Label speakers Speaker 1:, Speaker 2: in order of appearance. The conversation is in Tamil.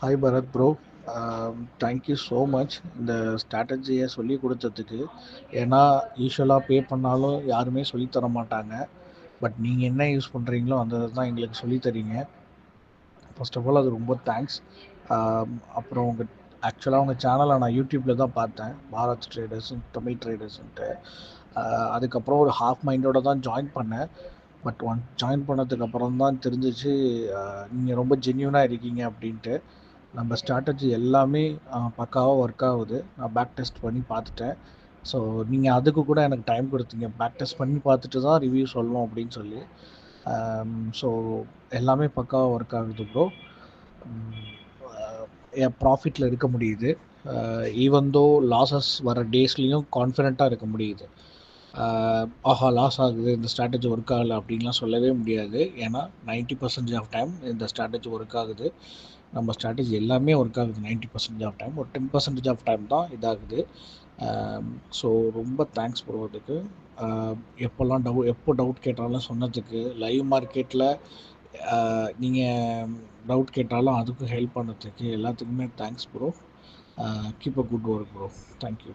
Speaker 1: Hi Bharath bro. Thank you so much இந்த ஸ்ட்ராட்டஜியை சொல்லி கொடுத்ததுக்கு. ஏன்னா யூஸ்வலாக பே பண்ணாலும் யாருமே சொல்லித் தர மாட்டாங்க. பட் நீங்கள் என்ன யூஸ் பண்ணுறீங்களோ அந்த தான் எங்களுக்கு சொல்லித் தரீங்க. ஃபர்ஸ்ட் ஆஃப் ஆல் அது ரொம்ப தேங்க்ஸ். அப்புறம் ஆக்சுவலாக உங்கள் சேனலை நான் யூடியூப்பில் தான் பார்த்தேன், பாரத் ட்ரேடர்ஸ் தமிழ் ட்ரேடர்ஸ்ன்ட்டு. அதுக்கப்புறம் ஒரு ஹாஃப் மைண்டோட தான் ஜாயின் பண்ணேன். பட் ஜாயின் பண்ணதுக்கப்புறம் தான் தெரிஞ்சிச்சு நீங்கள் ரொம்ப ஜென்யூனாக இருக்கீங்க அப்படின்ட்டு. நம்ம ஸ்ட்ராட்டஜி எல்லாமே பக்காவாக ஒர்க் ஆகுது. நான் பேக் டெஸ்ட் பண்ணி பார்த்துட்டேன். ஸோ நீங்கள் அதுக்கு கூட எனக்கு டைம் கொடுத்தீங்க, பேக் டெஸ்ட் பண்ணி பார்த்துட்டு தான் ரிவ்யூ சொல்லணும் அப்படின்னு சொல்லி. ஸோ எல்லாமே பக்காவாக ஒர்க் ஆகுது ப்ரோ. என் ப்ராஃபிட்டில் இருக்க முடியுது. ஈவன் தோ லாஸஸ் வர டேஸ்லேயும் கான்ஃபிடெண்ட்டாக இருக்க முடியுது. ஆஹா லாஸ் ஆகுது, இந்த ஸ்ட்ராட்டஜி ஒர்க் ஆகலை அப்படின்லாம் சொல்லவே முடியாது. ஏன்னா 90% ஆஃப் டைம் இந்த ஸ்ட்ராட்டஜி ஒர்க் ஆகுது. நம்ம ஸ்ட்ராட்டஜி எல்லாமே ஒர்க் ஆகுது 90% ஆஃப் டைம். ஒரு 10% ஆஃப் டைம் தான் இதாகுது. ஸோ ரொம்ப தேங்க்ஸ் ப்ரோ அதுக்கு. எப்போல்லாம் எப்போ டவுட் கேட்டாலும் சொன்னதுக்கு, லைவ் மார்க்கெட்டில் நீங்கள் டவுட் கேட்டாலும் அதுக்கும் ஹெல்ப் பண்ணதுக்கு எல்லாத்துக்குமே thanks bro. Keep a good work bro. Thank you.